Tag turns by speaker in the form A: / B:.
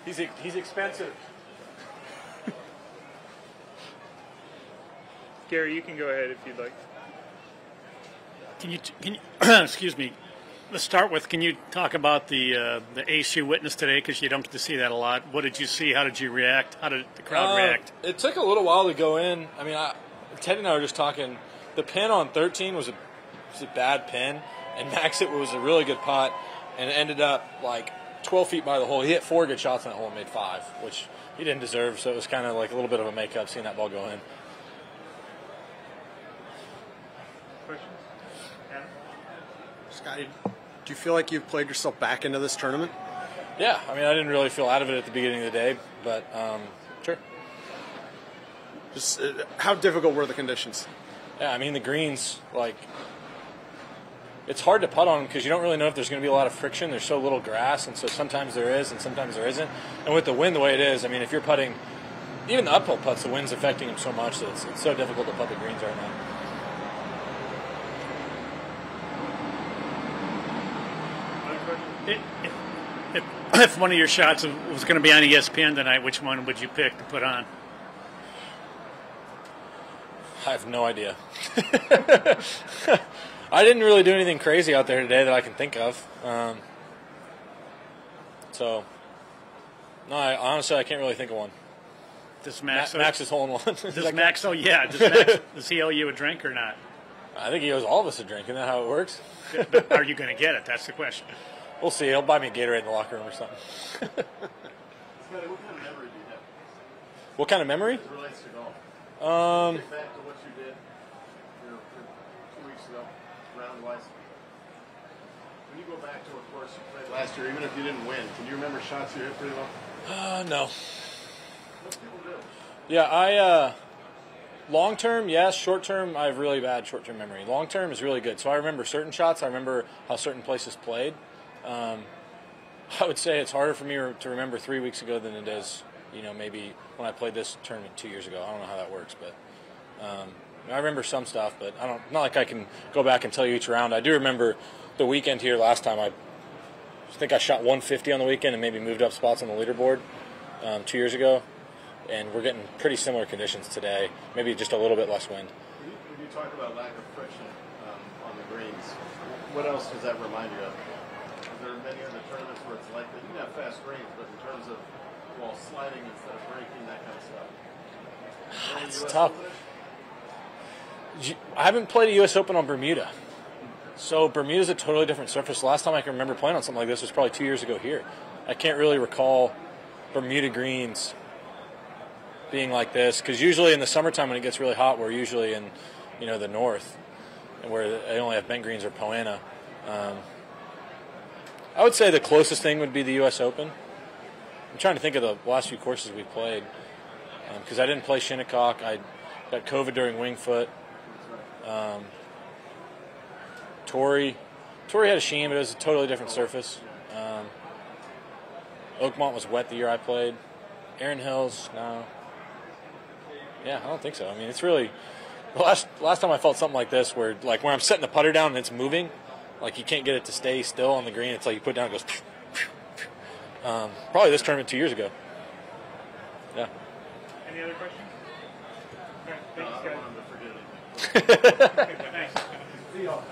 A: He's expensive.
B: Gary, you can go ahead if you'd like.
C: Can you excuse me? Let's start with, can you talk about the ace you witnessed today, because you don't get to see that a lot. What did you see? How did you react? How did the crowd react?
A: It took a little while to go in. I mean, Ted and I were just talking. The pin on 13 was a bad pin, and Max, it was a really good putt, and it ended up like 12 feet by the hole. He hit 4 good shots on that hole and made 5, which he didn't deserve, so it was kind of like a little bit of a make-up seeing that ball go in.
B: Questions? Adam?
D: Scottie, do you feel like you've played yourself back into this tournament?
A: Yeah, I mean, I didn't really feel out of it at the beginning of the day, but sure.
D: Just how difficult were the conditions?
A: Yeah, I mean, the greens, like, it's hard to putt on them because you don't really know if there's going to be a lot of friction. There's so little grass, and so sometimes there is and sometimes there isn't. And with the wind the way it is, I mean, if you're putting, even the uphill putts, the wind's affecting them so much that it's so difficult to putt the greens right now.
C: If one of your shots was going to be on ESPN tonight, which one would you pick to put on?
A: I have no idea. I didn't really do anything crazy out there today that I can think of. So, no, honestly, I can't really think of one.
C: Does Max
A: is hole in one.
C: Does Max? Oh yeah. Does he owe you a drink or not?
A: I think he owes all of us a drink. Isn't that how it works?
C: But are you going to get it? That's the question.
A: We'll see. He'll buy me a Gatorade in the locker room or something.
E: What kind of memory do you have?
A: What kind of memory?
E: As it relates to golf. Think back to what you did 2 weeks ago, round-wise. When you go back to a course you played last year, even if you didn't win, can you remember shots you hit pretty well?
A: No.
E: Most people do.
A: Yeah, long-term, yes. Short-term, I have really bad short-term memory. Long-term is really good. So I remember certain shots. I remember how certain places played. I would say it's harder for me to remember 3 weeks ago than it is, maybe when I played this tournament 2 years ago. I don't know how that works, but I remember some stuff, but not like I can go back and tell you each round. I do remember the weekend here last time. I think I shot 150 on the weekend and maybe moved up spots on the leaderboard 2 years ago. And we're getting pretty similar conditions today, maybe just a little bit less wind.
E: When you talk about lack of friction on the greens, what else does that remind you of? Is there many other tournaments where it's like that? You can have fast greens, but in terms of sliding instead of breaking, that kind of stuff.
A: It's tough. I haven't played a U.S. Open on Bermuda. So Bermuda's a totally different surface. Last time I can remember playing on something like this was probably 2 years ago here. I can't really recall Bermuda greens being like this, because usually in the summertime when it gets really hot, we're usually in the north, and where they only have bent greens or Poana. I would say the closest thing would be the U.S. Open. I'm trying to think of the last few courses we played, because I didn't play Shinnecock. I got COVID during Wingfoot. Torrey had a sheen, but it was a totally different surface. Oakmont was wet the year I played. Erin Hills, no. Yeah, I don't think so. I mean, it's really the last time I felt something like this, where like when I'm setting the putter down and it's moving, like you can't get it to stay still on the green. It's like you put it down, it goes. Probably this tournament 2 years ago. Yeah.
B: Any other questions? All right,
E: I
B: thanks,
E: don't
B: guys.
E: want him to forget anything.
B: Thanks.
E: See y'all.